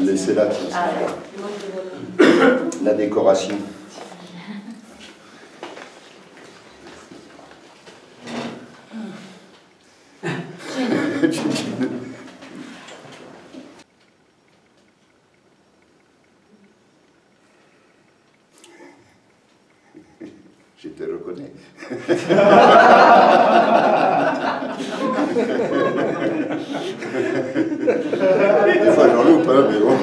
Laissez là la décoration. Je te reconnais. Des fois j'en loupe, hein, mais bon.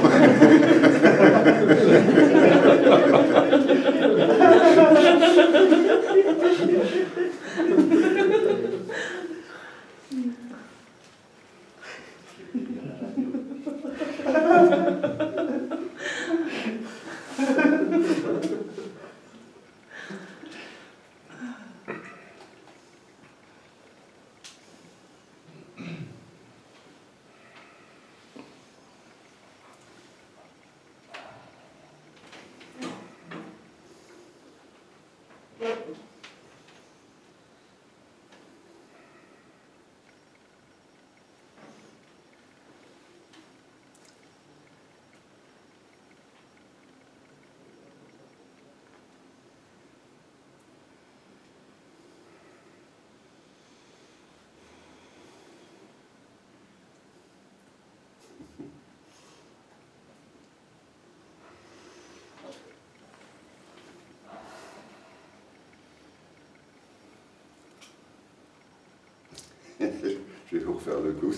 Je vais vous refaire le coup.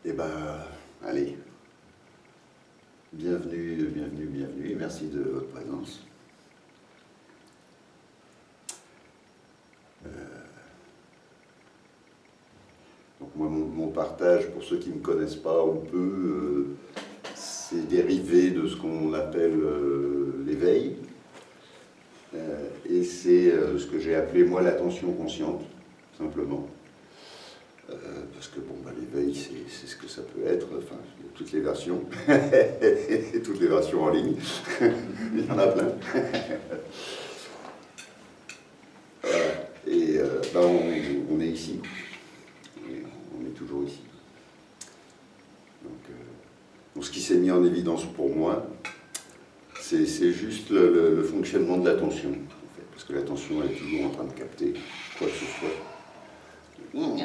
Eh ben, allez, bienvenue, bienvenue, bienvenue, et merci de votre présence. Donc moi, mon partage, pour ceux qui ne me connaissent pas ou peu, c'est dérivé de ce qu'on appelle l'éveil, et c'est ce que j'ai appelé, moi, l'attention consciente, simplement. Parce que bon, bah, l'éveil, c'est ce que ça peut être, enfin, il y a toutes les versions, toutes les versions en ligne, il y en a plein. Et bah, on est ici, on est toujours ici. Donc ce qui s'est mis en évidence pour moi, c'est juste le fonctionnement de l'attention, en fait, parce que l'attention, elle est toujours en train de capter quoi que ce soit. Un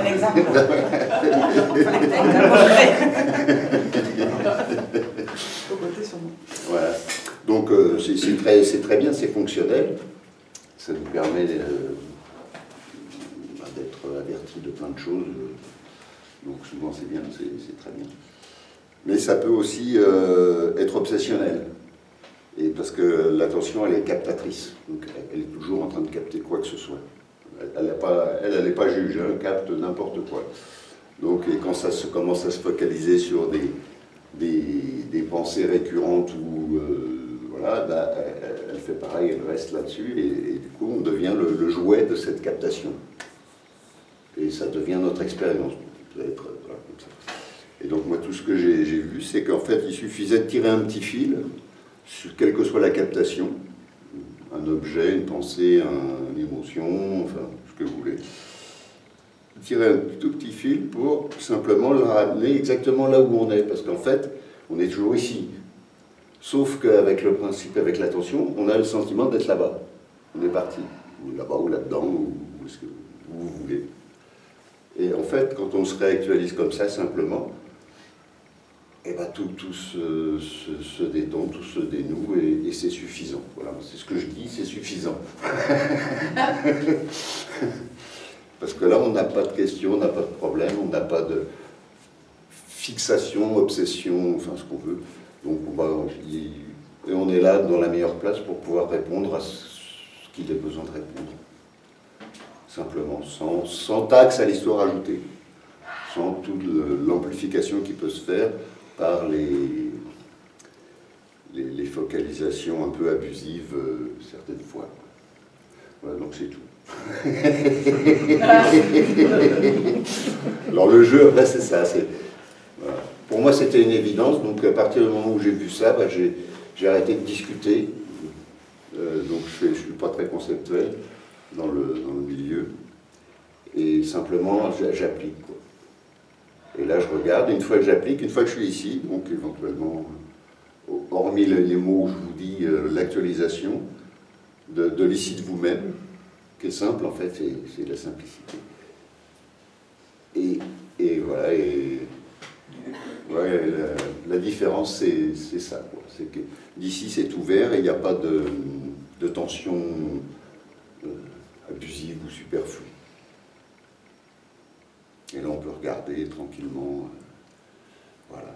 exemple. Voilà. Donc c'est très bien, c'est fonctionnel. Ça nous permet d'être avertis de plein de choses. Donc souvent c'est bien, c'est très bien. Mais ça peut aussi être obsessionnel. Et parce que l'attention, elle est captatrice, donc elle est toujours en train de capter quoi que ce soit. Elle n'est pas juge, hein, elle capte n'importe quoi. Donc, et quand ça commence à se focaliser sur des pensées récurrentes, ou voilà, bah, elle fait pareil, elle reste là-dessus, et du coup, on devient le jouet de cette captation. Et ça devient notre expérience. Voilà, comme ça. Et donc, moi, tout ce que j'ai vu, c'est qu'en fait, il suffisait de tirer un petit fil, quelle que soit la captation, un objet, une pensée, une émotion, enfin, ce que vous voulez, tirer un tout petit fil pour simplement le ramener exactement là où on est, parce qu'en fait, on est toujours ici. Sauf qu'avec le principe, avec l'attention, on a le sentiment d'être là-bas. On est parti, ou là-bas, ou là-dedans, ou ce que vous voulez. Et en fait, quand on se réactualise comme ça, simplement, et ben tout se détend, tout se dénoue, et c'est suffisant. Voilà, c'est ce que je dis, c'est suffisant. Parce que là, on n'a pas de questions, on n'a pas de problème, on n'a pas de fixation, obsession, enfin ce qu'on veut. Donc et on est là dans la meilleure place pour pouvoir répondre à ce qu'il a besoin de répondre. Simplement, sans taxe à l'histoire ajoutée, sans toute l'amplification qui peut se faire par les focalisations un peu abusives certaines fois. Voilà, donc c'est tout. Alors le jeu, après c'est ça. Voilà. Pour moi c'était une évidence, donc à partir du moment où j'ai vu ça, j'ai arrêté de discuter. Donc je ne suis pas très conceptuel dans le milieu. Et simplement j'applique. Et là je regarde, une fois que j'applique, une fois que je suis ici, donc éventuellement, hormis les mots où je vous dis l'actualisation de l'ici de vous-même, qui est simple en fait, c'est la simplicité. Et voilà, ouais, la différence c'est ça, c'est que d'ici c'est ouvert et il n'y a pas de tension abusive ou superflue. Et là on peut regarder tranquillement, voilà.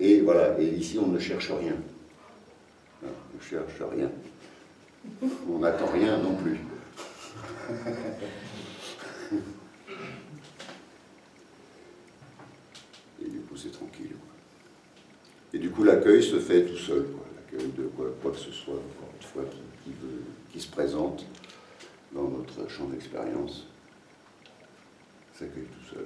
Et voilà, et ici on ne cherche rien. On ne cherche rien. On n'attend rien non plus. Et du coup c'est tranquille. Et du coup l'accueil se fait tout seul. L'accueil de quoi que ce soit, encore une fois, qui se présente dans notre champ d'expérience, s'accueille tout seul.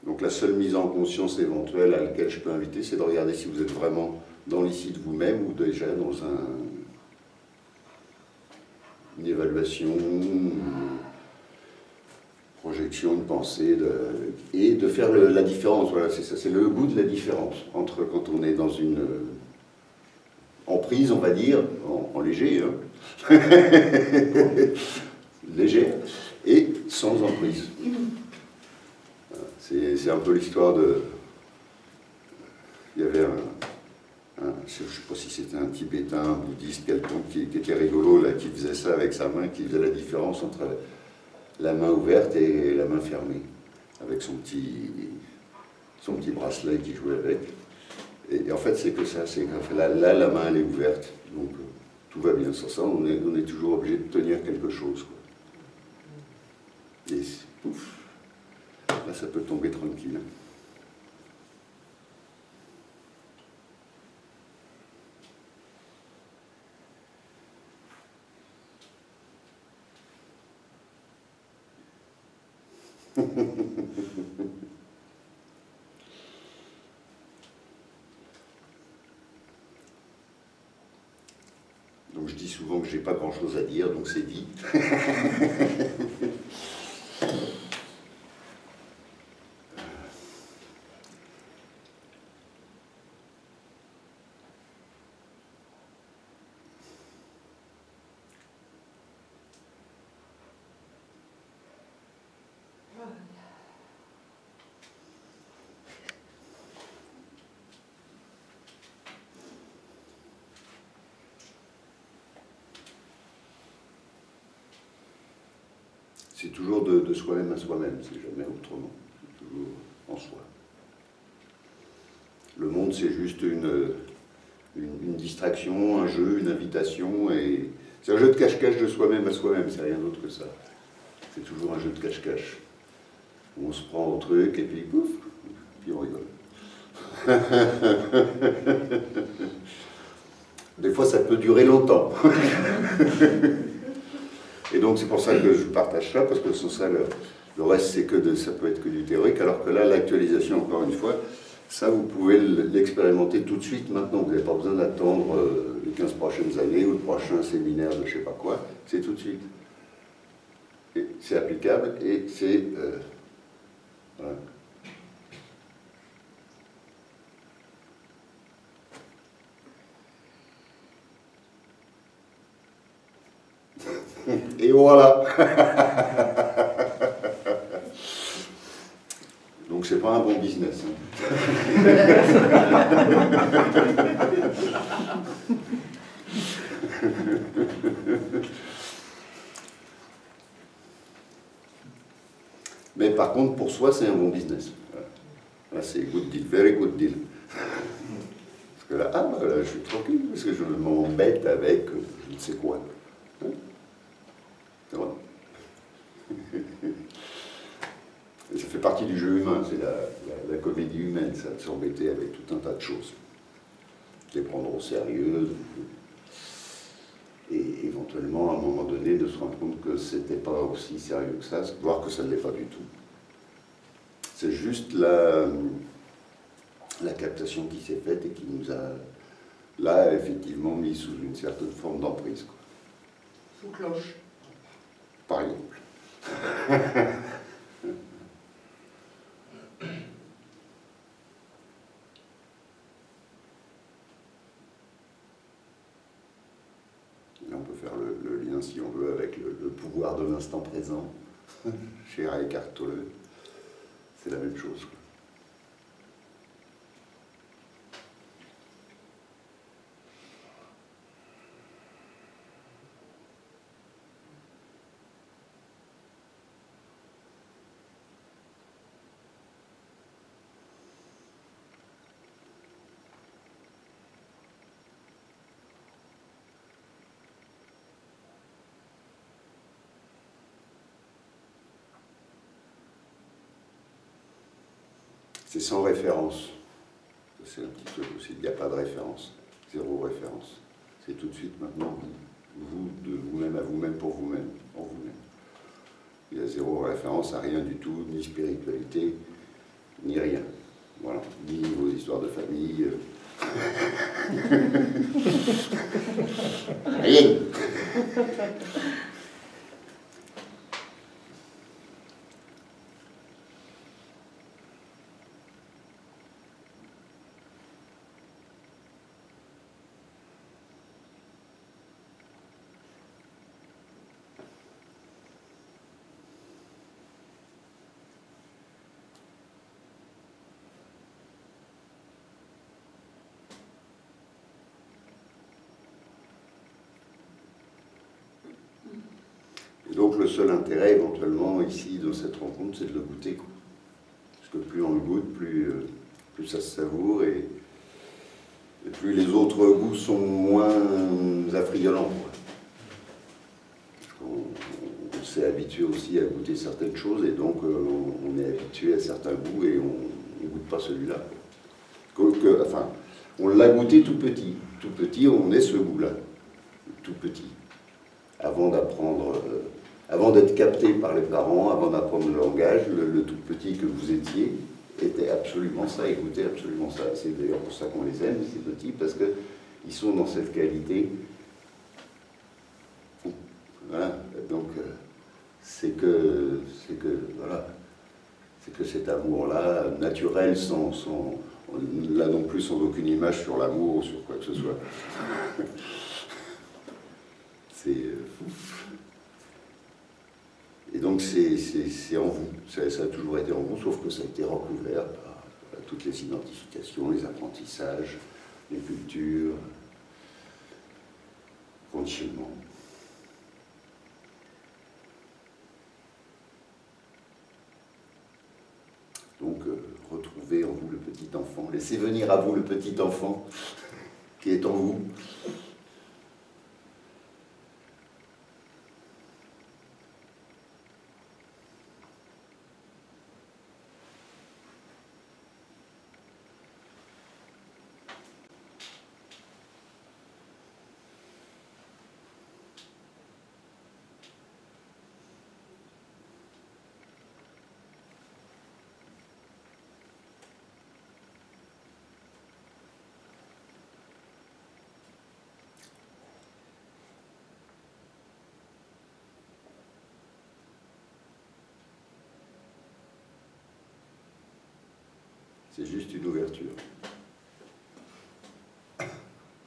Donc la seule mise en conscience éventuelle à laquelle je peux inviter, c'est de regarder si vous êtes vraiment dans l'ici de vous-même ou déjà dans une évaluation, une projection, une pensée, et de faire la différence. Voilà, c'est ça, c'est le goût de la différence entre quand on est dans une emprise, on va dire, en léger, hein, léger, et sans emprise. C'est un peu l'histoire de... Il y avait je ne sais pas si c'était un Tibétain, un bouddhiste, quelqu'un qui était rigolo, là, qui faisait ça avec sa main, qui faisait la différence entre la main ouverte et la main fermée, avec son petit bracelet qu'il jouait avec. Et en fait, c'est que ça, c'est que là, la main, elle est ouverte, donc tout va bien. Sans ça, on est toujours obligé de tenir quelque chose, quoi. Et pouf, là, ça peut tomber tranquille. Donc je dis souvent que j'ai pas grand-chose à dire, donc c'est dit. C'est toujours de soi-même à soi-même, c'est jamais autrement, c'est toujours en soi. Le monde, c'est juste une distraction, un jeu, une invitation, et c'est un jeu de cache-cache de soi-même à soi-même, c'est rien d'autre que ça. C'est toujours un jeu de cache-cache. On se prend au truc, et puis pouf, puis on rigole. Des fois, ça peut durer longtemps. Et donc c'est pour ça que je partage ça, parce que sans ça, le reste, ça peut être que du théorique, alors que là, l'actualisation, encore une fois, ça, vous pouvez l'expérimenter tout de suite, maintenant. Vous n'avez pas besoin d'attendre les 15 prochaines années ou le prochain séminaire de je ne sais pas quoi, c'est tout de suite. C'est applicable et c'est... voilà. Et voilà. Donc c'est pas un bon business. Mais par contre, pour soi, c'est un bon business. Là, c'est good deal, very good deal. Parce que là, bah, là, je suis tranquille, parce que je m'embête avec je ne sais quoi. Hein, voilà. Et ça fait partie du jeu humain, c'est la comédie humaine, ça, de s'embêter avec tout un tas de choses. Les prendre au sérieux, et éventuellement, à un moment donné, de se rendre compte que c'était pas aussi sérieux que ça, voire que ça ne l'est pas du tout. C'est juste la captation qui s'est faite et qui nous a, là, effectivement, mis sous une certaine forme d'emprise. Sous cloche. Par exemple. Là, on peut faire le lien, si on veut, avec le pouvoir de l'instant présent, chez Eckhart Tolle. C'est la même chose. C'est sans référence. C'est un petit truc aussi, il n'y a pas de référence. Zéro référence. C'est tout de suite maintenant, vous, de vous-même à vous-même, pour vous-même, en vous-même. Il y a zéro référence à rien du tout, ni spiritualité, ni rien. Voilà. Ni vos histoires de famille. Rien. Et donc le seul intérêt éventuellement ici dans cette rencontre, c'est de le goûter. Parce que plus on le goûte, plus ça se savoure et plus les autres goûts sont moins affriolants. Parce qu'on s'est habitué aussi à goûter certaines choses et donc on est habitué à certains goûts et on ne goûte pas celui-là. Enfin, on l'a goûté tout petit. Tout petit, on est ce goût-là. Tout petit. Avant d'apprendre, avant d'être capté par les parents, avant d'apprendre le langage, le tout petit que vous étiez était absolument ça, écoutez absolument ça. C'est d'ailleurs pour ça qu'on les aime, ces petits, parce qu'ils sont dans cette qualité. Voilà, donc c'est que voilà, c'est que cet amour-là, naturel, là non plus sans aucune image sur l'amour ou sur quoi que ce soit. C'est et donc c'est en vous, ça a toujours été en vous, sauf que ça a été recouvert par toutes les identifications, les apprentissages, les cultures, conditionnements. Donc retrouvez en vous le petit enfant, laissez venir à vous le petit enfant qui est en vous. C'est juste une ouverture.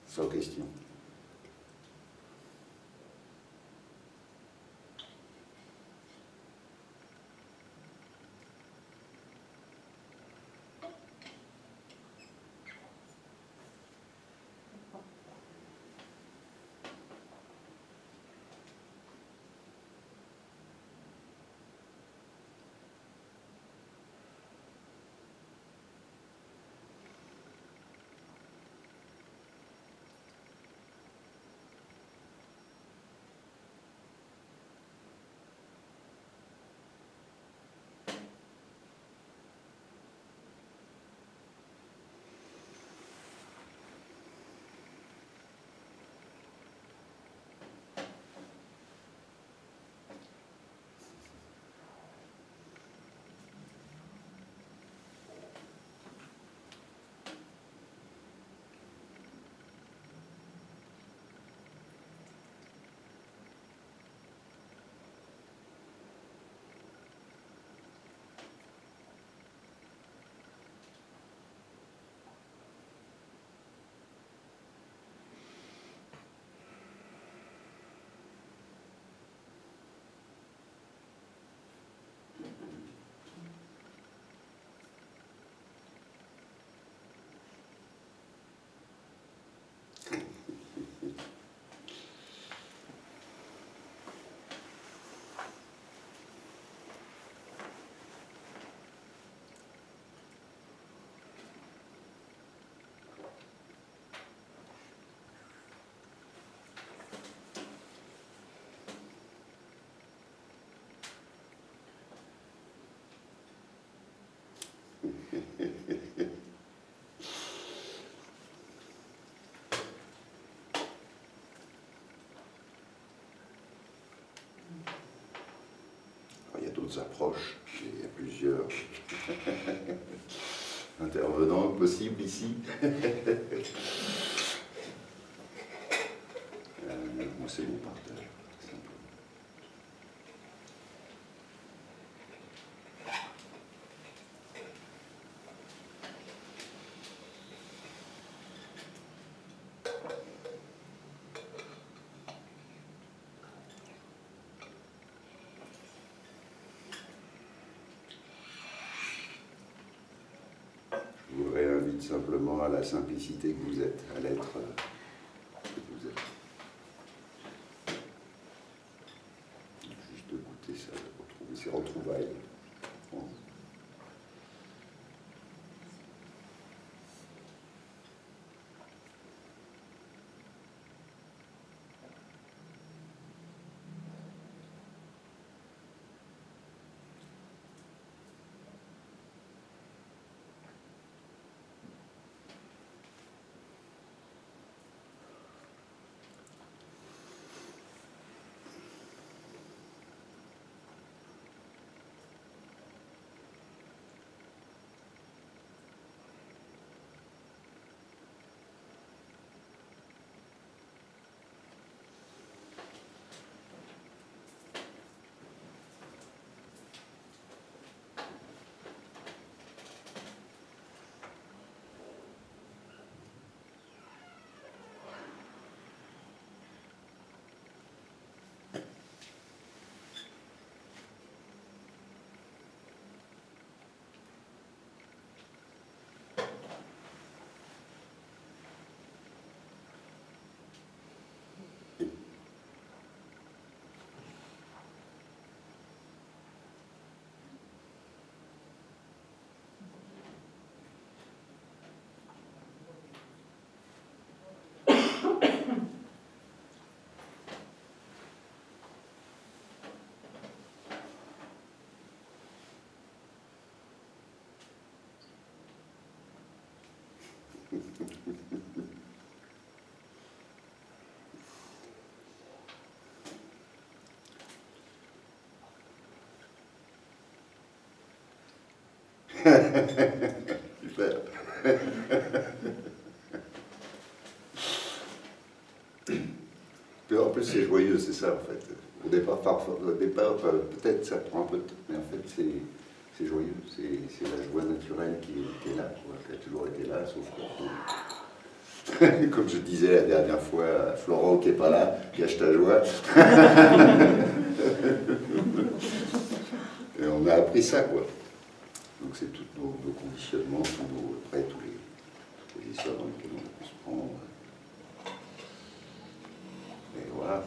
Sans question. d'autres approches. Il y a plusieurs intervenants possibles ici. Moi, c'est mon partage. Je vous réinvite simplement à la simplicité que vous êtes, à l'être que vous êtes. Juste goûter ça, retrouver ces retrouvailles. Bon. Super. En plus, c'est joyeux, c'est ça, en fait. Au départ, peut-être ça prend un peu de temps, mais en fait, c'est joyeux. C'est la joie naturelle qui est là, quoi, qui a toujours été là, sauf que, comme je disais la dernière fois à Florent, qui n'est pas là, cache ta joie. Et on a appris ça, quoi. Donc c'est tous nos conditionnements, après tous les histoires dans lesquelles on peut se prendre. Et voilà.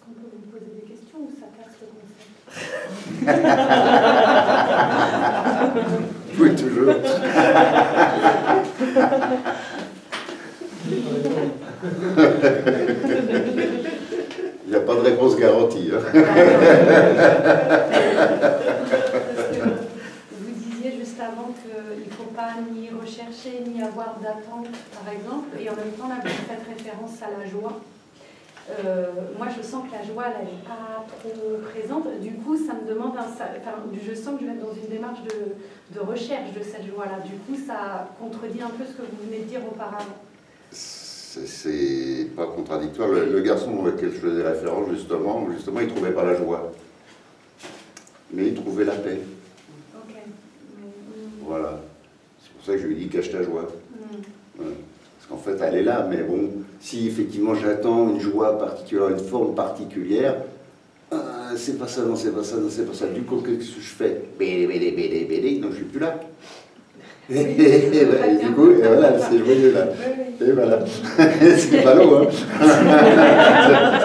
On peut vous poser des questions ou ça casse le concept? Oui, toujours. Il n'y a pas de réponse garantie. Hein. Vous disiez juste avant qu'il ne faut pas ni rechercher, ni avoir d'attente, par exemple, et en même temps, là, vous faites référence à la joie. Moi, je sens que la joie, elle n'est pas trop présente. Du coup, ça me demande je sens que je vais être dans une démarche de recherche de cette joie-là. Du coup, ça contredit un peu ce que vous venez de dire auparavant. C'est pas contradictoire. Le garçon auquel je faisais référence, justement, il ne trouvait pas la joie. Mais il trouvait la paix. Ok. Voilà. C'est pour ça que je lui ai dit cache ta joie. Ouais. Parce qu'en fait, elle est là, mais bon, si effectivement j'attends une joie particulière, une forme particulière, c'est pas ça, non, c'est pas ça, non, c'est pas ça. Du coup, qu'est-ce que je fais? Bélé, non, je suis plus là. Et du coup, et voilà, c'est joyeux là. Et voilà. C'est pas l'eau, hein.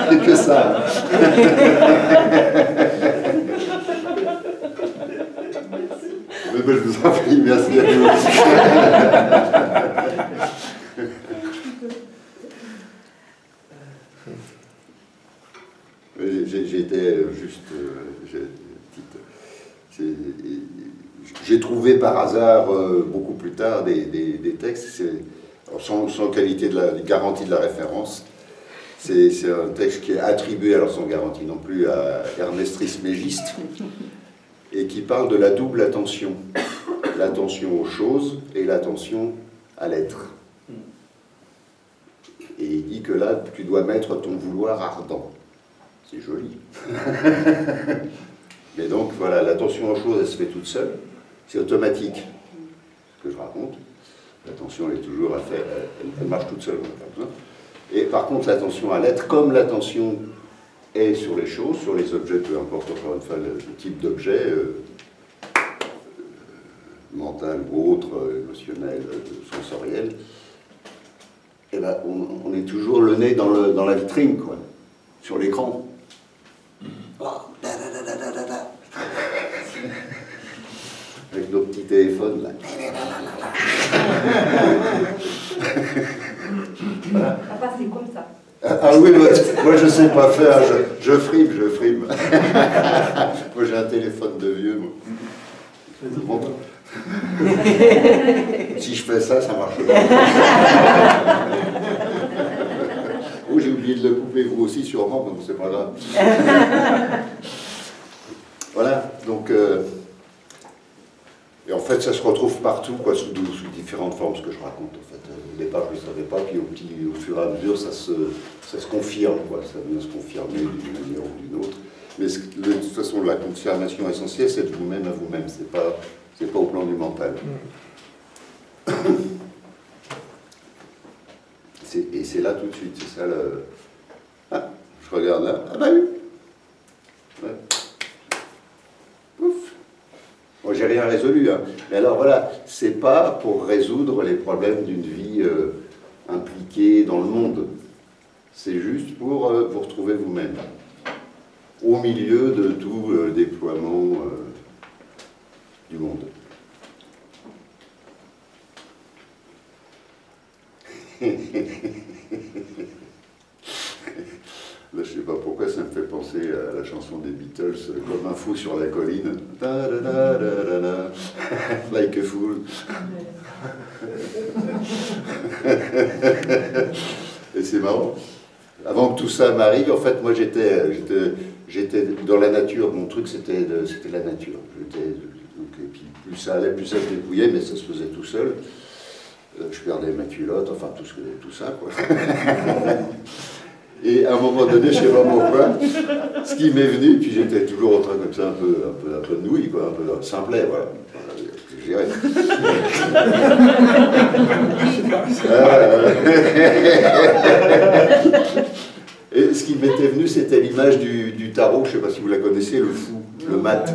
C'est que ça. Mais ben, je vous en prie, merci à vous. J'étais juste... J'ai trouvé par hasard, beaucoup plus tard, des textes, alors sans qualité de garantie de la référence. C'est un texte qui est attribué, alors sans garantie non plus, à Ernest Trismégiste, et qui parle de la double attention. L'attention aux choses et l'attention à l'être. Et il dit que là, tu dois mettre ton vouloir ardent. C'est joli. Mais donc, voilà, l'attention aux choses, elle se fait toute seule. C'est automatique, ce que je raconte. L'attention, elle est toujours à faire, elle marche toute seule, on n'a pas besoin. Et par contre, l'attention à l'être, comme l'attention est sur les choses, sur les objets, peu importe encore une fois le type d'objet, mental ou autre, émotionnel, sensoriel, et ben, on est toujours le nez dans la vitrine, quoi, sur l'écran. Avec nos petits téléphones, là. Voilà. Papa, c'est comme ça. Ah oui, moi je sais pas faire, je frime. Moi j'ai un téléphone de vieux, moi. Si je fais ça, ça marche pas. Oh, j'ai oublié de le couper, vous aussi sûrement, donc c'est pas grave. Voilà, donc... et en fait, ça se retrouve partout, quoi, sous différentes formes, ce que je raconte, en fait. Au départ, je ne le savais pas, puis au fur et à mesure, ça se confirme, quoi. Ça vient se confirmer d'une manière ou d'une autre. Mais de toute façon, la confirmation essentielle, c'est de vous-même à vous-même. C'est pas au plan du mental. Et c'est là tout de suite, c'est ça le... Ah, je regarde là. Ah bah oui. Ouais. Ouf. Moi, j'ai rien résolu, hein. Mais alors voilà, c'est pas pour résoudre les problèmes d'une vie impliquée dans le monde. C'est juste pour vous retrouver vous-même, au milieu de tout déploiement du monde. Là, je sais pas pourquoi ça me fait penser à la chanson des Beatles, Comme un fou sur la colline. Da, da, da, da, da, da. Like a fool. Et c'est marrant. Avant que tout ça m'arrive, en fait, moi j'étais dans la nature. Mon truc, c'était la nature. Et puis plus ça allait, plus ça se débrouillait, mais ça se faisait tout seul. Je perdais ma culotte, enfin tout ça, quoi. Et à un moment donné, je sais pas pourquoi, ce qui m'est venu, puis j'étais toujours en train comme ça, un peu de nouilles, quoi, un peu simplet, voilà. Je dirais. Et ce qui m'était venu, c'était l'image du tarot, je ne sais pas si vous la connaissez, le fou, le mat.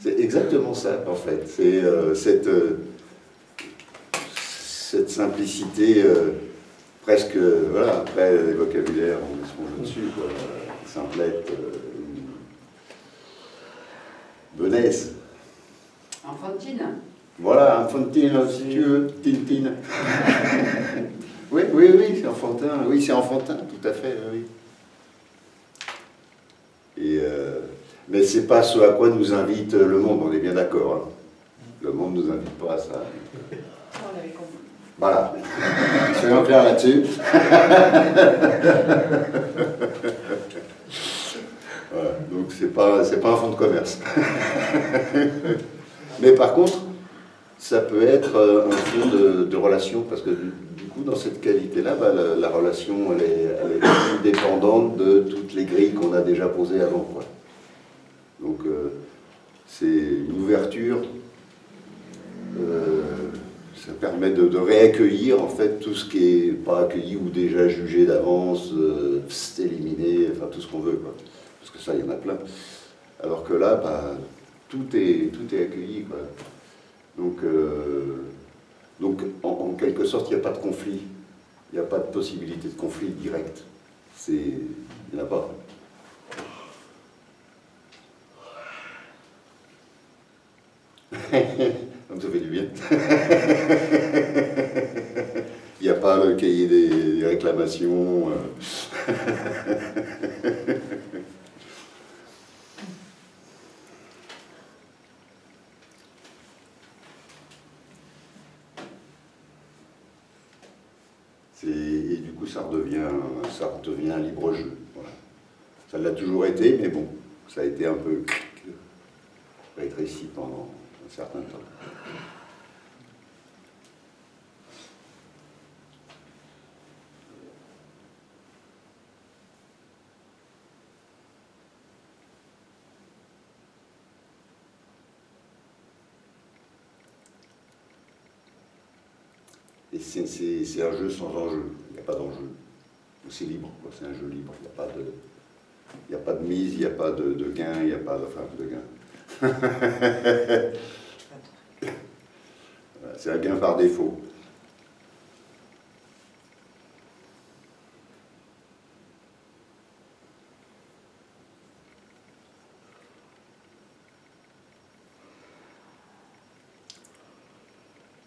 C'est exactement ça, en fait. C'est cette simplicité, presque, voilà, après les vocabulaires, on se mange dessus, quoi. Simplette, benaise. Enfantine. Voilà, enfantine, si tu veux, Tintine. Oui, c'est enfantin, oui, c'est enfantin, tout à fait, oui. Et, mais c'est pas ce à quoi nous invite le monde, on est bien d'accord. Hein. Le monde ne nous invite pas à ça. On l'avait compris. Voilà. Soyons clairs là-dessus. Voilà. Donc c'est pas un fonds de commerce. Mais par contre, ça peut être un fonds de relation, parce que du coup, dans cette qualité-là, bah, la relation, elle est plus dépendante de toutes les grilles qu'on a déjà posées avant, quoi. Donc c'est une ouverture. Ça permet de réaccueillir en fait tout ce qui n'est pas accueilli ou déjà jugé d'avance, éliminé, enfin tout ce qu'on veut, quoi. Parce que ça, il y en a plein. Alors que là, bah, tout est accueilli, quoi. Donc en quelque sorte, il n'y a pas de conflit. Il n'y a pas de possibilité de conflit direct. Il n'y en a pas. Donc ça fait du bien. Il n'y a pas le cahier des réclamations. Et du coup, ça redevient un libre jeu. Voilà. Ça l'a toujours été, mais bon, ça a été un peu rétréci pendant un certain temps. Et c'est un jeu sans enjeu, il n'y a pas d'enjeu. C'est libre, c'est un jeu libre, il n'y a pas de mise, il n'y a pas de gain, il n'y a pas de gain. C'est un gain par défaut.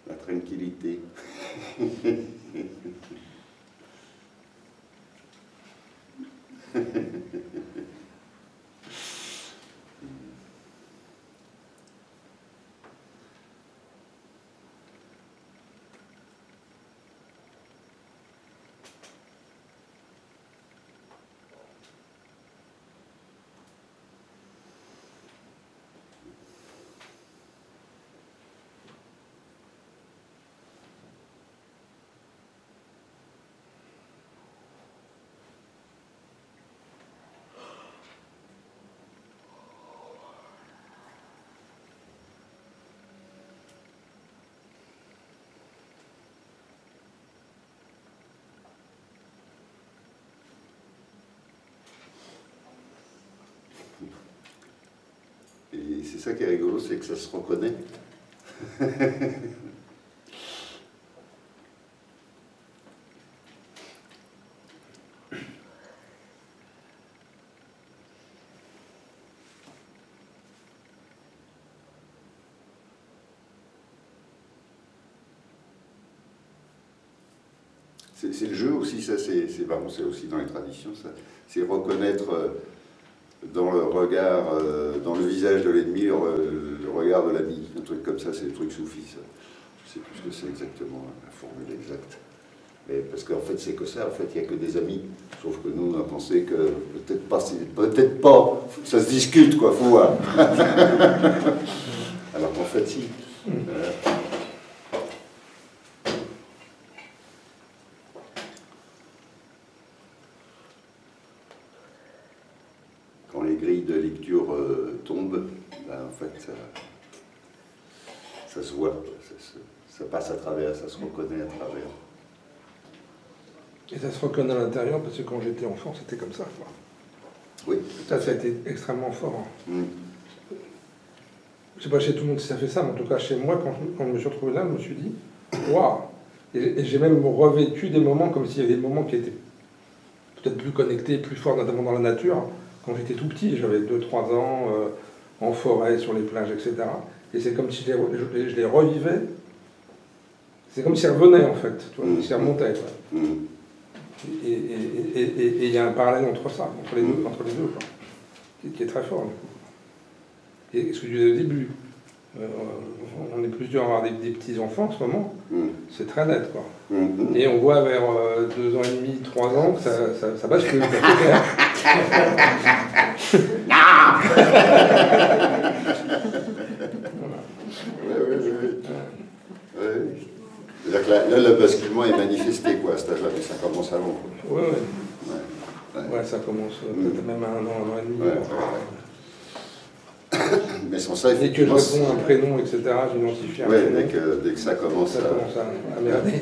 La tranquillité. Et c'est ça qui est rigolo, c'est que ça se reconnaît. C'est le jeu aussi, ça c'est aussi dans les traditions, ça. C'est reconnaître dans le regard, dans le visage de l'ennemi, le regard de l'ami. Un truc comme ça, c'est le truc soufi, ça. Je sais plus ce que c'est exactement, la formule exacte. Mais parce qu'en fait, c'est que ça, en fait, il n'y a que des amis. Sauf que nous, on a pensé que peut-être pas, ça se discute, quoi, faut voir. Alors qu'en fait, si. Quand les grilles de lecture tombent, ben, en fait, ça se voit, ça passe à travers, ça se reconnaît à travers. Et ça se reconnaît à l'intérieur, parce que quand j'étais enfant, c'était comme ça, quoi. Oui. Ça a été extrêmement fort. Mm. Je sais pas chez tout le monde si ça fait ça, mais en tout cas chez moi, quand je me suis retrouvé là, je me suis dit, waouh! Et j'ai même revécu des moments comme s'il y avait des moments qui étaient peut-être plus connectés, plus forts, notamment dans la nature. Quand j'étais tout petit, j'avais 2-3 ans, en forêt, sur les plages, etc. Et c'est comme si je les revivais. C'est comme s'ils revenaient, en fait, tu vois, s'ils remontaient. Quoi. Et il y a un parallèle entre ça, entre les deux quoi, qui est très fort. Du coup. Et ce que je disais au début, on est plusieurs à avoir des petits-enfants en ce moment, c'est très net, quoi. Mm. Et on voit vers 2 ans et demi, 3 ans que ça bascule. Oui. C'est-à-dire que là, le basculement est manifesté, quoi, à cet âge-là, mais ça commence avant. Oui, oui. Ouais. Ouais, ça commence peut-être même à 1 an et demi. Ouais. Mais sans ça, Dès que je réponds un prénom, etc., j'identifie un prénom. Dès que ça commence à merder.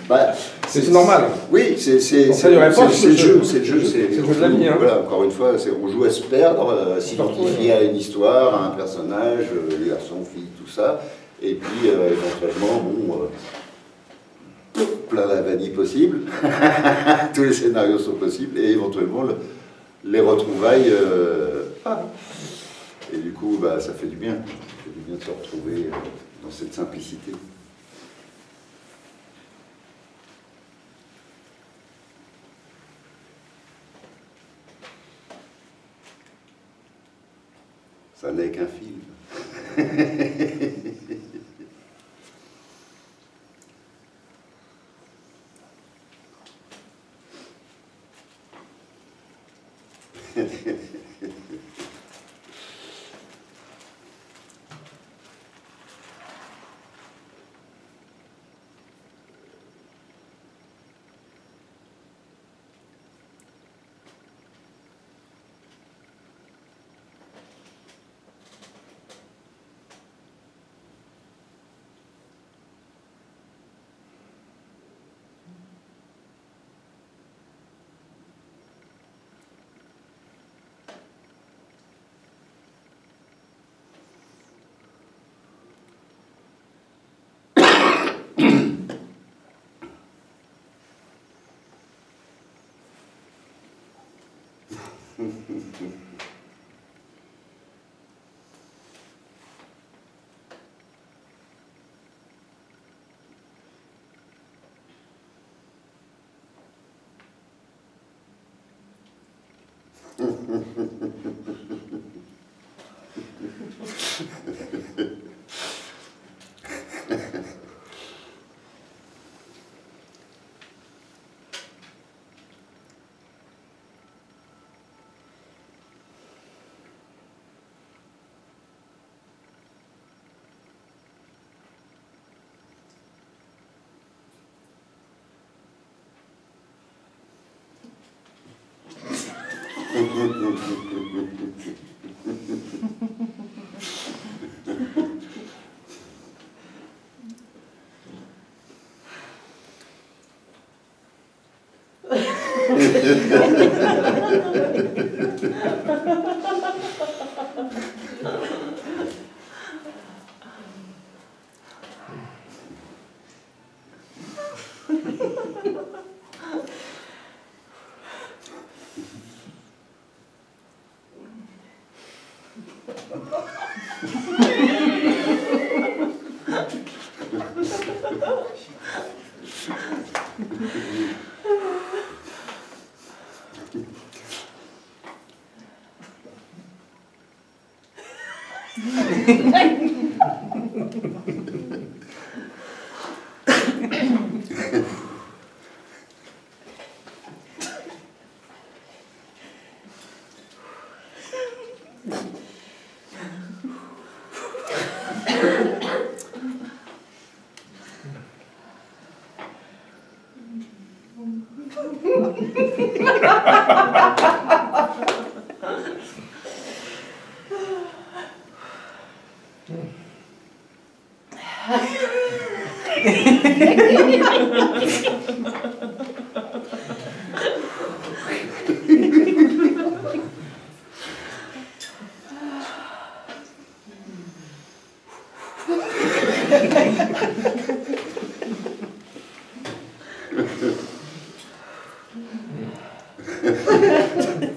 Bah, c'est normal. Oui, c'est le jeu. C'est le jeu de la vie. Hein. Voilà, encore une fois, on joue à se perdre, à s'identifier à une histoire, à un personnage, les garçons, filles, tout ça. Et puis, éventuellement, plein la vanille possible. Tous les scénarios sont possibles. Et éventuellement, les retrouvailles. Et du coup, ça fait du bien. Ça fait du bien de se retrouver dans cette simplicité. Ça n'est qu'un film.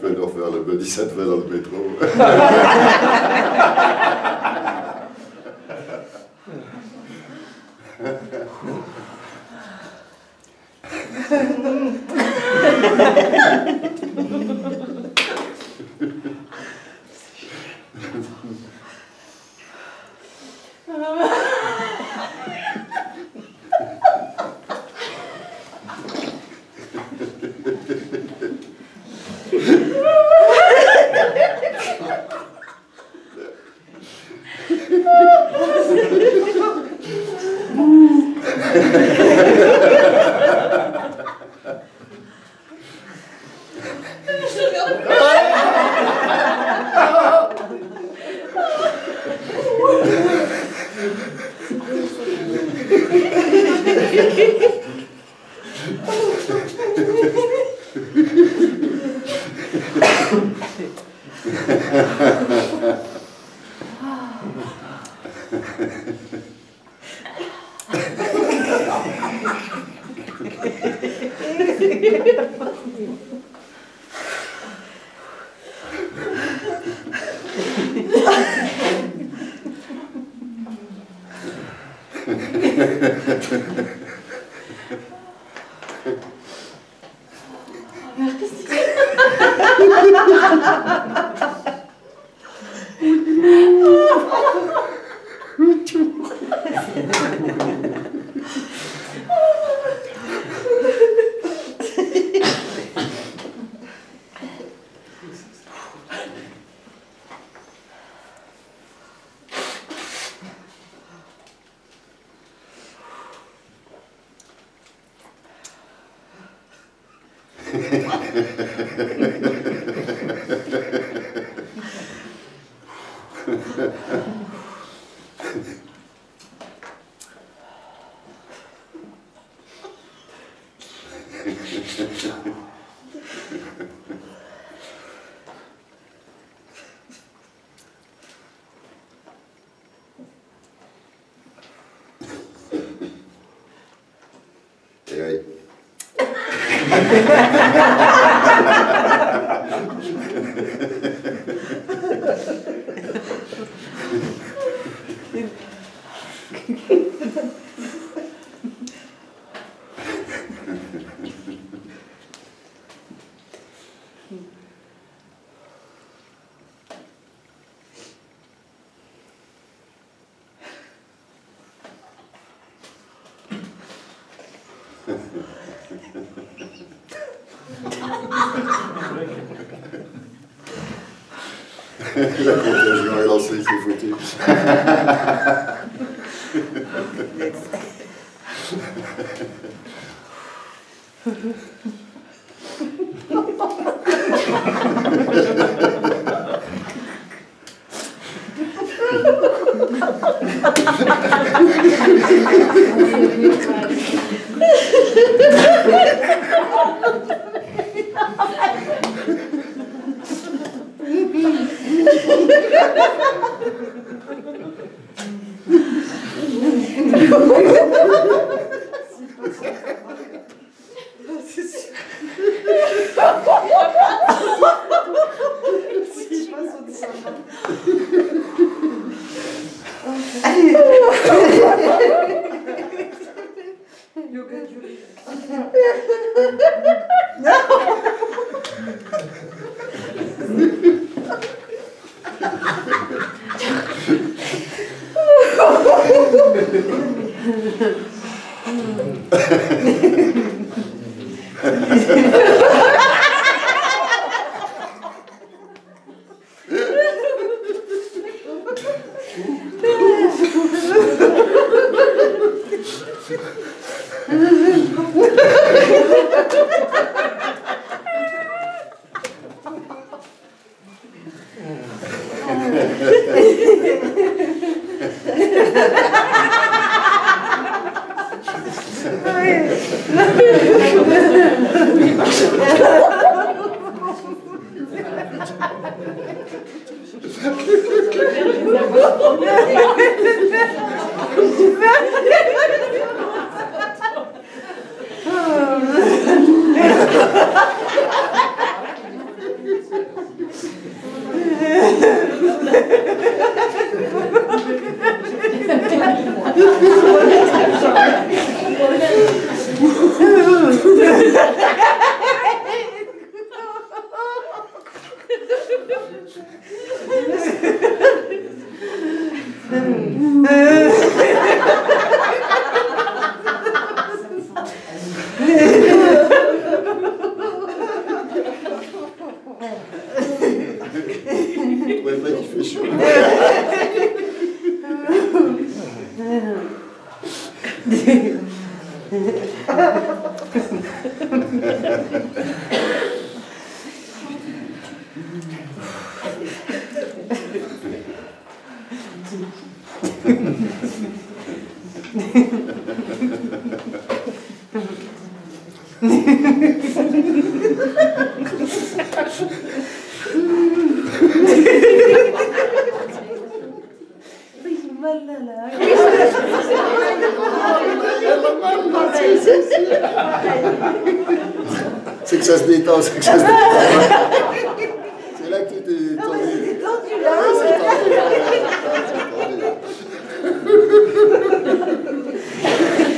Fais-nous faire le body, ça te va dans le métro. Et oui. La contagion est lancée, c'est foutu. Ouais, pas qu'il fait chaud. C'est que ça se détend, c'est que ça se détend. C'est là que tout est tendu. C'est tendu là. C'est tendu.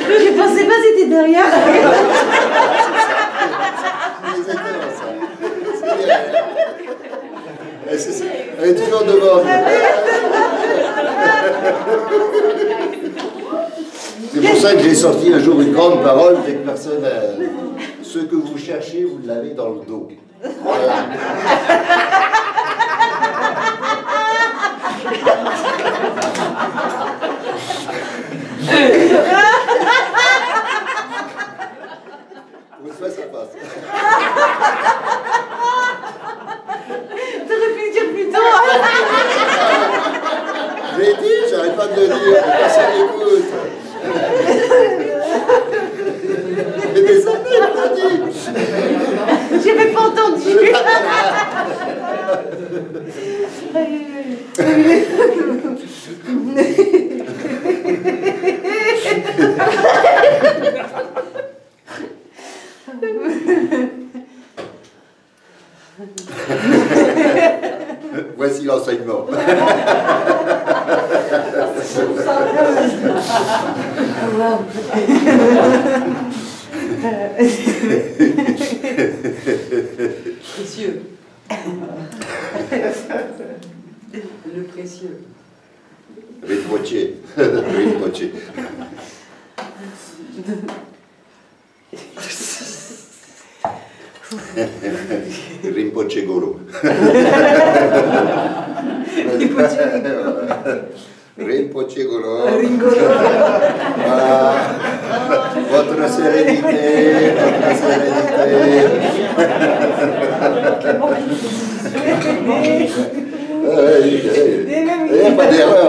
Je pensais pas c'était derrière. Exactement ça. C'est derrière. Elle est toujours devant. C'est pour ça que j'ai sorti un jour une grande parole dès que personne. Ce que vous cherchez, vous l'avez dans le dos. Voilà. Une fois, ça passe. T'aurais pu le dire plus tôt. J'ai dit, j'arrête pas de le dire, personne n'écoute. Mais des années, je l'ai dit. J'avais pas entendu. Voici l'enseignement. Précieux. Le précieux. Rinpoche. Rinpoche. Rinpoche Goro. Rinpoche Goro. Voilà. Votre sérénité, votre sérénité. Il n'y a pas d'erreur.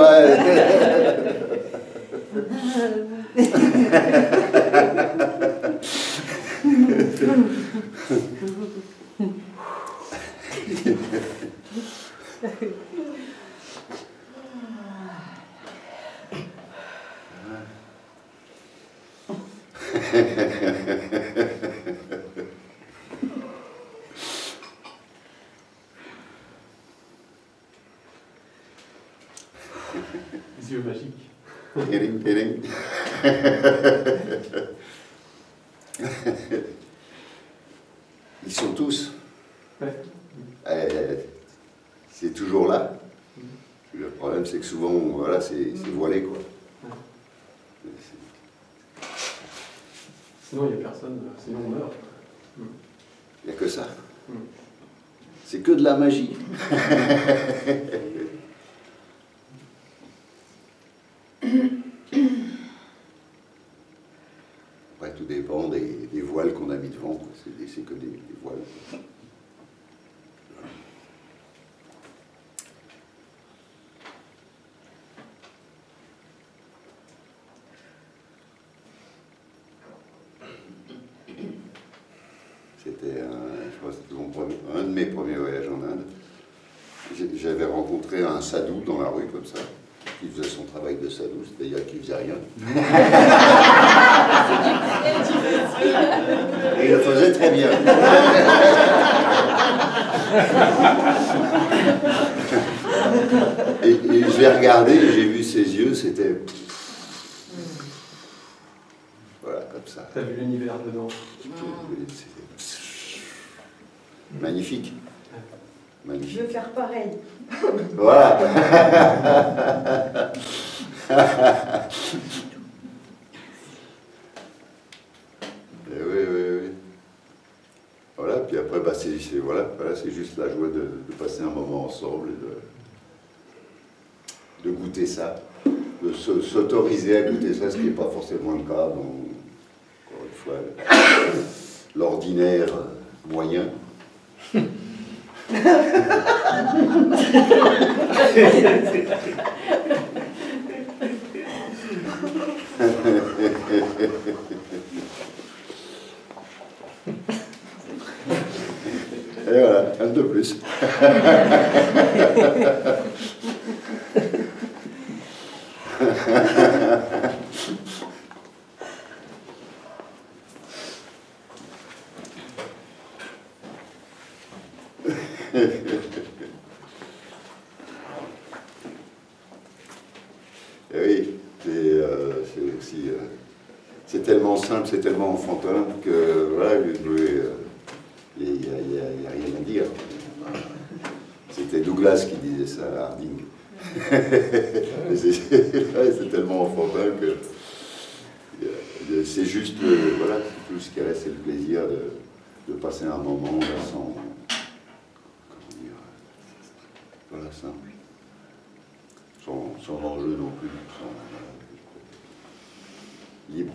Les yeux magiques. Piring, piring. Ils sont tous. Ouais. C'est toujours là. Le problème, c'est que souvent, voilà, c'est voilé, quoi. Sinon, il n'y a personne, sinon on meurt. Il n'y a que ça. C'est que de la magie. Après, tout dépend des voiles qu'on a mis devant. C'est que des voiles. C'était je crois que c'était un de mes premiers voyages en Inde. J'avais rencontré un sadhu dans la rue comme ça, qui faisait son travail de sadhu, c'est-à-dire qu'il faisait rien. Et il le faisait très bien. Et je l'ai regardé, j'ai vu ses yeux, c'était... Voilà, comme ça. T'as vu l'univers dedans. Magnifique. Je Magnifique. veux faire pareil. Voilà. Et oui. Voilà, puis après, bah, c'est juste la joie de passer un moment ensemble et de goûter ça, de s'autoriser à goûter ça, ce qui n'est pas forcément le cas quelquefois l'ordinaire moyen. Et voilà, un de plus. Oui, c'est aussi... c'est tellement simple, c'est tellement enfantin que, voilà, il n'y a rien à dire. C'était Douglas qui disait ça à Harding. C'est tellement enfantin que c'est juste, voilà, tout ce qui reste, c'est le plaisir de passer un moment sans, comment dire, voilà, simple, sans enjeu non plus, libre.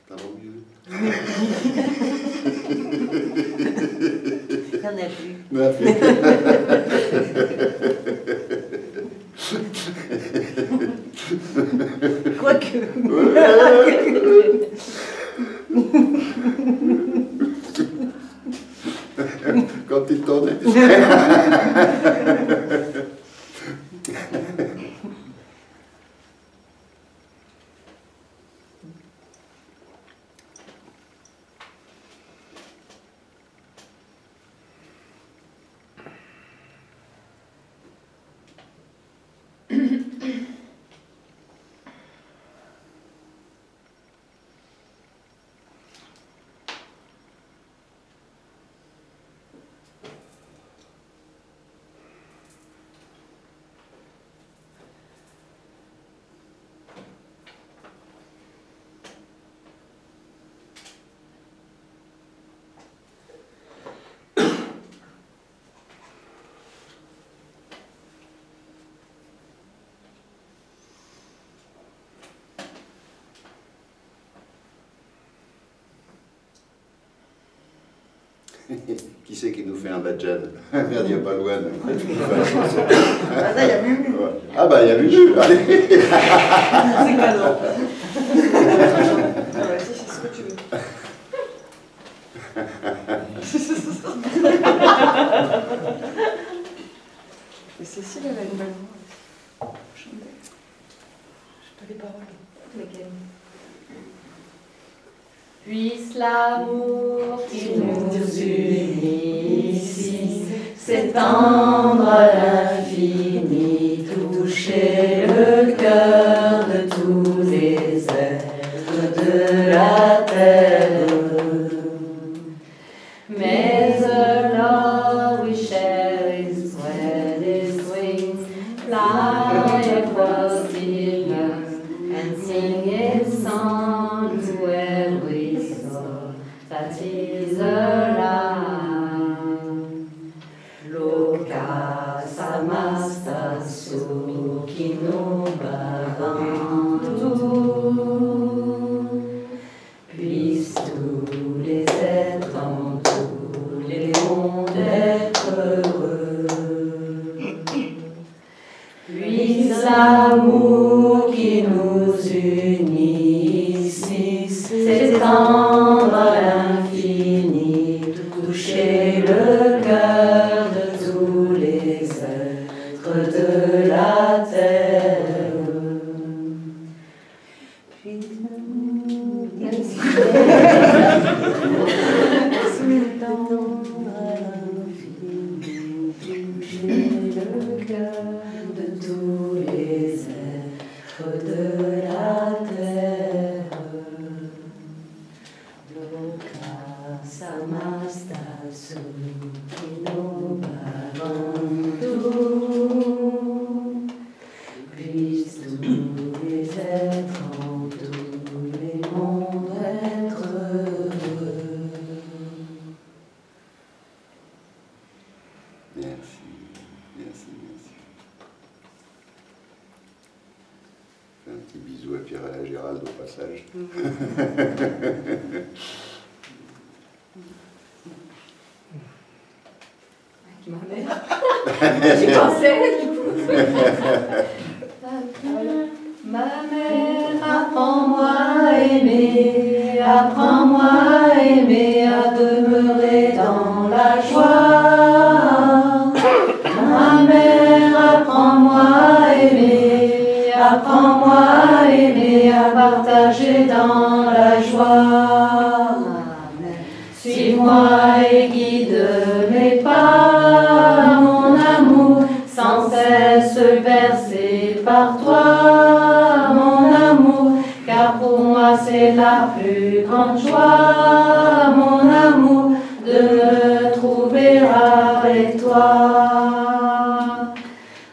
Ça va mieux? Il n'y en a plus. Quoique. Quand il tournait. Qui c'est qui nous fait un badjan? Merde, il n'y a pas loin. Ah, ça, il y a Mumu. Ah bah, il y a Mumu. Allez. C'est cadeau. Ah, vas-y, fais ce que tu veux. Et Cécile, elle a une belle voix. Chanter. Je sais pas les paroles. Puisse l'amour qui nous unit ici s'étendre à l'infini, toucher le cœur de tous les êtres de la terre. Mais the love we share is spread its wings, fly across the earth and sing its song to every soul that is alive. Loka samasta sukhino bhavantu. Puissent tous les êtres en tous les mondes être heureux. Puisse l'amour qui nous unit ici s'étendre à l'infini, toucher le cœur de tous les êtres de la terre. Puisse de la terre. Loka samastasu kino bhavantu. Puissent tous les êtres en tous les mondes être heureux. Merci, merci, merci. Fais un petit bisou à Pierre et à Gérald au passage. Ma mère. J'y pensais, du coup. Ma mère, apprends-moi à aimer, apprends-moi à aimer, à demeurer dans la joie. Ma mère, apprends-moi à aimer, apprends-moi à aimer, à partager dans la joie. Suis-moi et guide mes pas, mon amour, sans cesse bercé par toi, mon amour, car pour moi c'est la plus grande joie, mon amour, de me trouver avec toi.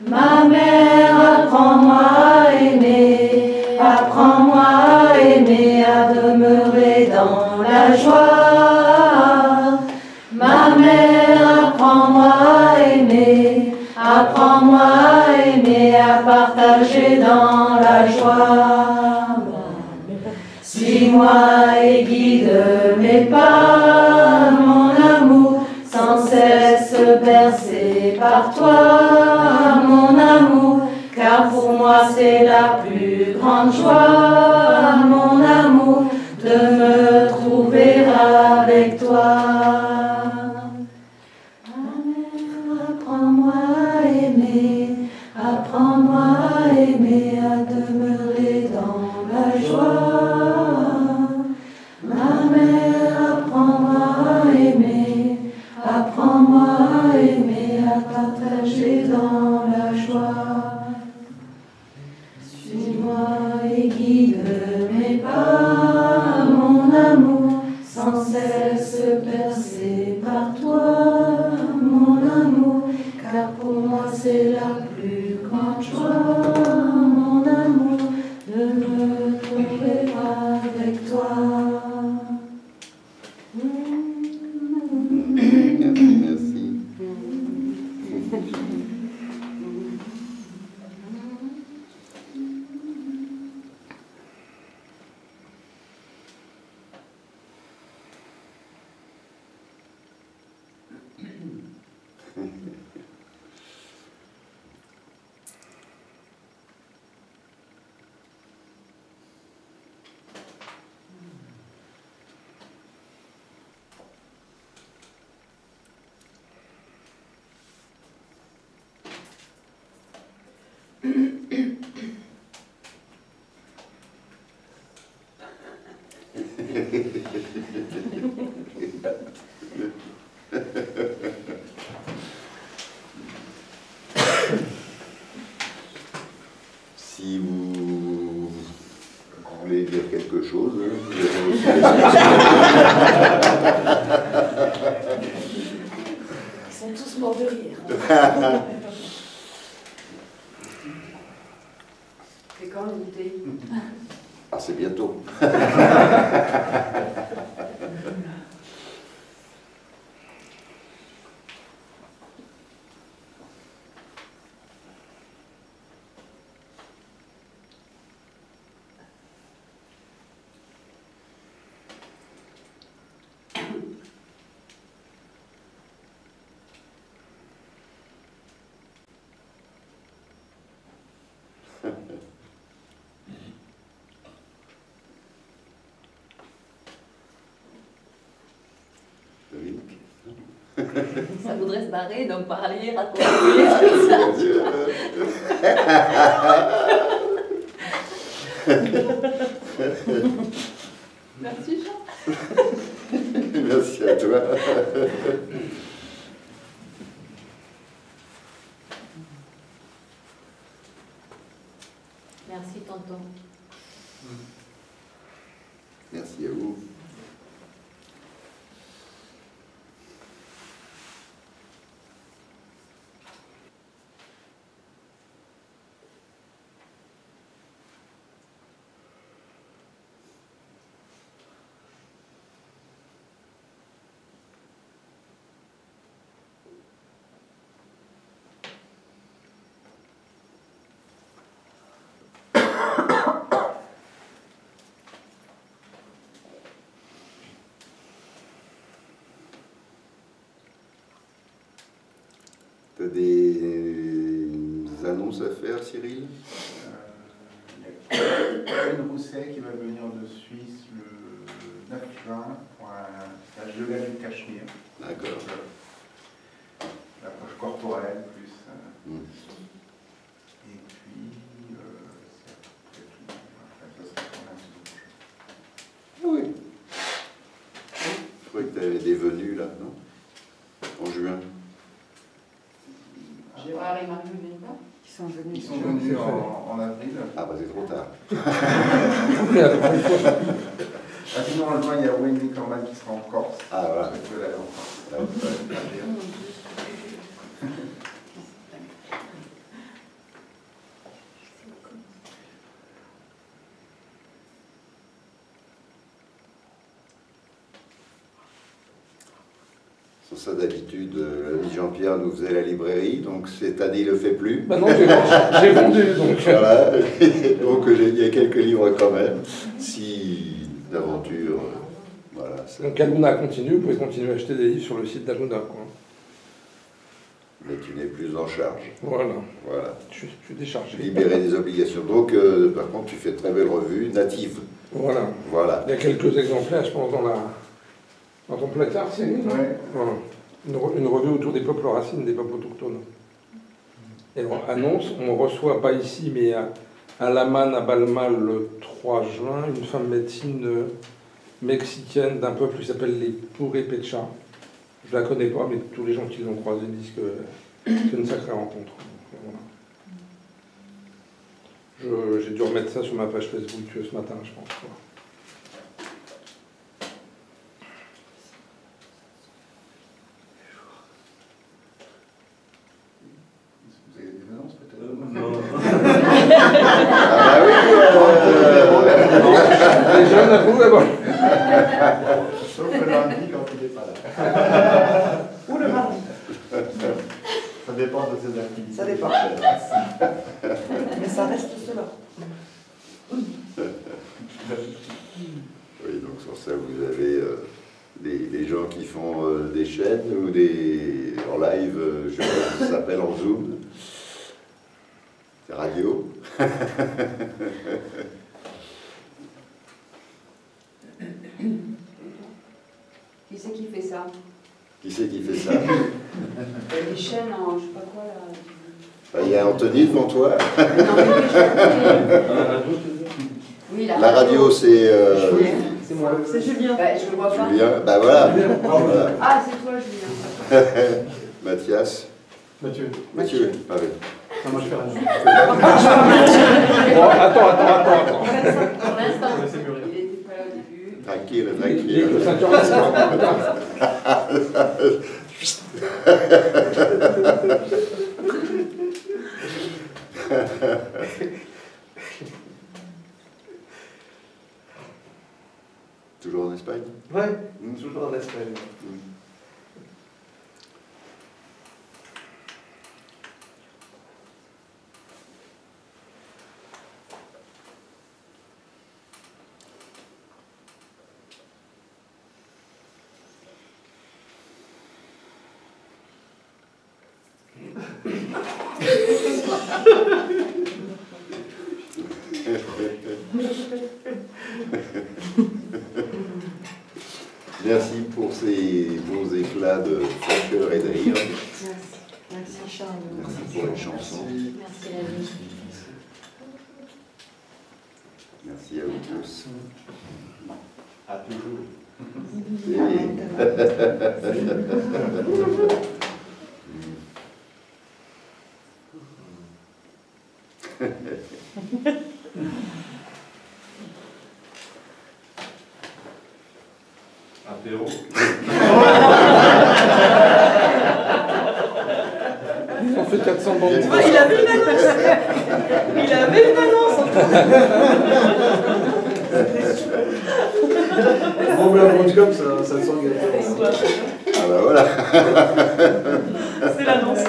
Ma mère, apprends-moi à aimer, apprends-moi à aimer, à demeurer dans la joie. Ma mère, apprends-moi à aimer, apprends-moi à aimer, à partager dans la joie. Suis-moi et guide mes pas, mon amour, sans cesse bercé par toi, mon amour, car pour moi c'est la plus grande joie, mon amour, de me trouver avec toi. Apprends-moi à aimer, apprends-moi à aimer, à demeurer dans la joie. Ma mère, apprends-moi à aimer, apprends-moi à aimer, à partager dans la joie. Suis-moi et guide mes pas, mon amour, sans cesse bercé par toi, mon amour, car pour moi c'est la plus grande joie, mon amour, de me trouver avec toi. Merci, merci. Si vous voulez dire quelque chose, vous avez aussi Ils sont tous morts de rire. C'est quand l'idée? Ah, c'est bientôt. Ça voudrait se barrer, donc parler, raconter, tout ça. Merci Jean. Merci à toi. Merci, tonton. Merci à vous. Tu as des annonces à faire, Cyril? Il y a Corinne Rousset qui va venir de Suisse le 9 juin pour un stage yoga du Cachemire. D'accord. L'approche corporelle plus. Mm. Et puis, c'est tout. Enfin, ça sera quand même tout. Oui. Je croyais que tu avais des venues là, non? En juin. Gérard et Marie ne viennent pas? Ils sont venus. Ils sont venus en avril. Ah bah c'est trop tard. Ah, sinon, en juin, il y a Wendy Corman qui sera en Corse. Ah voilà. Je vais aller en Corse. Ah, ouais. Sur ça, d'habitude, l'ami Jean-Pierre nous faisait la librairie, donc cette année, il ne le fait plus. Bah non, j'ai vendu, donc. Voilà, donc il y a quelques livres quand même. Si d'aventure, voilà. ça- Donc Aluna continue, vous pouvez continuer à acheter des livres sur le site d'Aluna, quoi. Mais tu n'es plus en charge. Voilà, Voilà. je suis déchargé. Libéré des obligations. Donc, par contre, tu fais de très belle revue, native. Voilà. Voilà. Il y a quelques exemplaires, je pense, dans ton placard, Cyril. non Ouais. Voilà. Une revue autour des peuples racines, des peuples autochtones. Et on annonce, on reçoit, pas ici, mais à Laman, à Balma, le 3 juin, une femme médecine mexicaine d'un peuple qui s'appelle les Purépecha. Je la connais pas, mais tous les gens qui l'ont croisée disent que c'est une sacrée rencontre. Donc, voilà. J'ai dû remettre ça sur ma page Facebook ce matin, je pense. Quoi. Vous avez des annonces peut-être? Ah bah oui, Les jeunes, à vous d'abord. Sauf le lundi quand il n'est pas là. Ou le mardi. Ça dépend de ses activités. Ça dépend. Mais ça reste cela. oui, donc sur ça, vous avez des gens qui font des chaînes ou des en live, je sais pas comment ça s'appelle, en Zoom. C'est radio. Qui c'est qui fait ça? Qui c'est qui fait ça? Il y a des chaînes en je sais pas quoi là. Bah, il y a Anthony devant toi. Non, mais oui, oui, La radio, c'est C'est moi. C'est Julien. Bah, je le vois pas. Julien. Bah voilà. Voilà. Ah, c'est toi, Julien. Mathias. Mathieu. Mathieu. Ah oui. Non, moi je fais rien. Bon, attends. Pour l'instant, Laissez mûrir. il était pas là au début. Tranquille, Il est tranquille. que 5h. Toujours en Espagne? Ouais, toujours en Espagne. Merci pour ces beaux éclats de fraîcheur et de rire. Merci. Merci Charles. Merci pour les chansons. Merci la vie. Merci à vous tous. À toujours. Et- apéro. Ils ont fait 400 bandes. Il avait une annonce. Il avait une annonce. On veut la vendre comme ça, ça sent gâteau. Ah bah voilà. C'est l'annonce.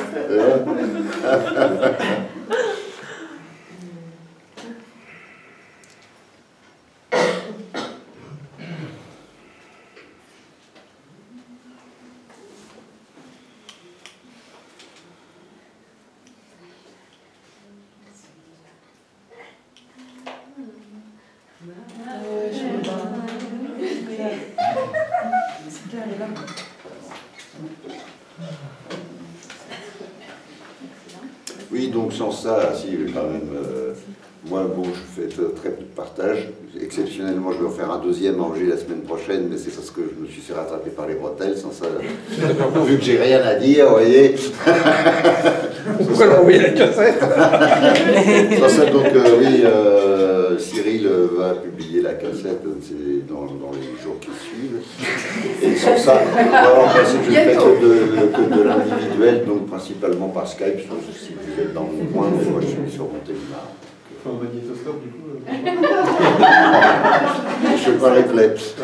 Oui, donc sans ça, si, quand même, moi, bon, je fais très peu de partage. Exceptionnellement, je vais en faire un deuxième à Angers la semaine prochaine, mais c'est parce que je me suis fait rattraper par les bretelles. Sans ça, vu que j'ai rien à dire, vous voyez. Pourquoi leur envoyer la cassette? Sans ça, donc, oui, Cyril va publier la cassette dans les jours qui suivent. Et sans ça, en principe, je ne fais que de l'individuel, donc principalement par Skype, sauf si vous êtes dans mon coin, mais moi je suis sur mon téléphone. Faut un magnétoscope du coup. Je fais pas réflexe.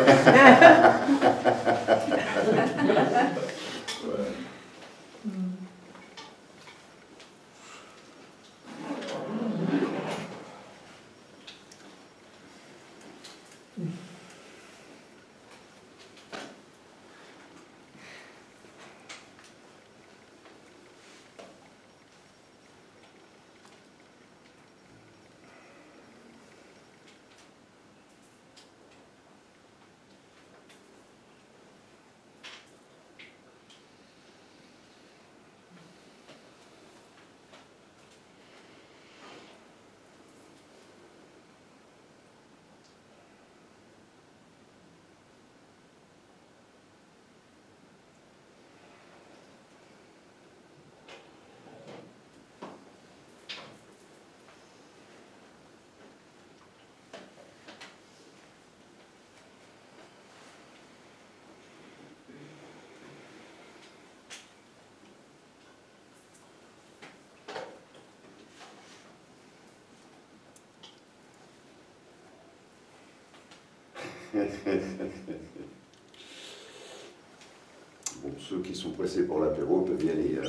Bon, ceux qui sont pressés pour l'apéro peuvent y aller. A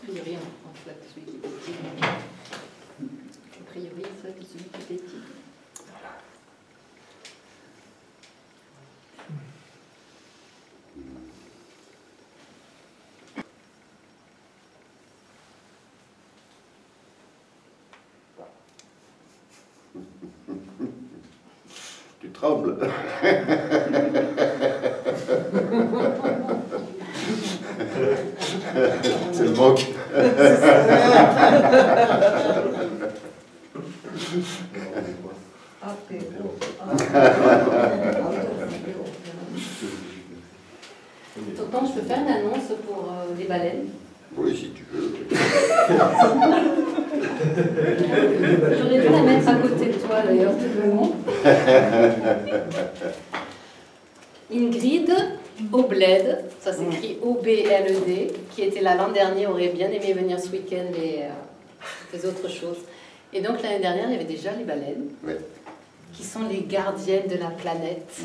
priori, on souhaite celui qui pétille. A priori, on souhaite celui qui pétille. Tu trembles. C'est le manque. Tonton, je peux faire une annonce pour les baleines? Oui, si tu veux. J'aurais dû la mettre à côté de toi d'ailleurs, tout le monde. Ingrid Obled, ça s'écrit O-B-L-E-D, qui était là l'an dernier, aurait bien aimé venir ce week-end, mais des autres choses. Et donc l'année dernière, il y avait déjà les baleines, Ouais. qui sont les gardiennes de la planète,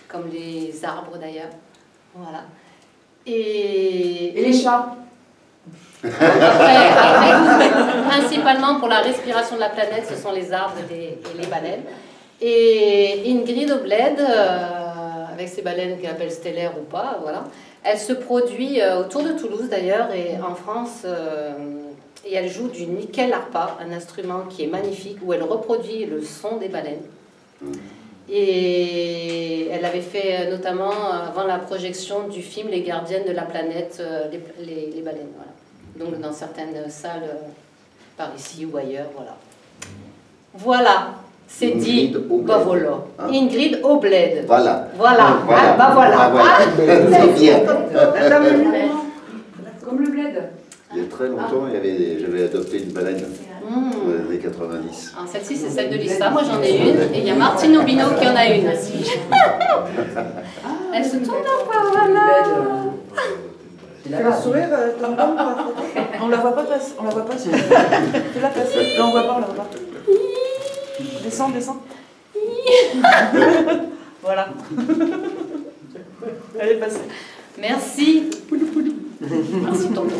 comme les arbres d'ailleurs. Voilà. Et les chats? Après, principalement pour la respiration de la planète, ce sont les arbres et les baleines. Et Ingrid Obled, avec ses baleines qu'elle appelle stellaires ou pas, voilà, elle se produit autour de Toulouse d'ailleurs et en France, et elle joue du nickel harpa, un instrument qui est magnifique, où elle reproduit le son des baleines. Et elle avait fait notamment avant la projection du film Les gardiennes de la planète, les baleines, voilà. Donc dans certaines salles par ici ou ailleurs, voilà. Voilà, C'est dit. Ingrid au Bah bled. voilà. Hein? Ingrid au bled. Voilà. Voilà. Voilà. Ah, bah voilà. Ah, voilà. Ah, C'est bien. Comme le bled. Il y a très longtemps, j'avais adopté une baleine dans les années 90. Ah, celle-ci, c'est celle de Lisa. Moi, j'en ai une. Et il y a Martine Obino qui en a une aussi. Elle se tourne pas, voilà. Fais le sourire, t'en prends pour la photo. On la voit pas passer. On la voit pas. Fais-la passer. Non, on voit pas, on la voit pas. Descends, descends. Voilà. Elle est passée. Merci. Merci, tonton.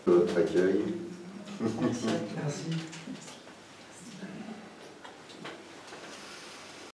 Votre accueil. Merci.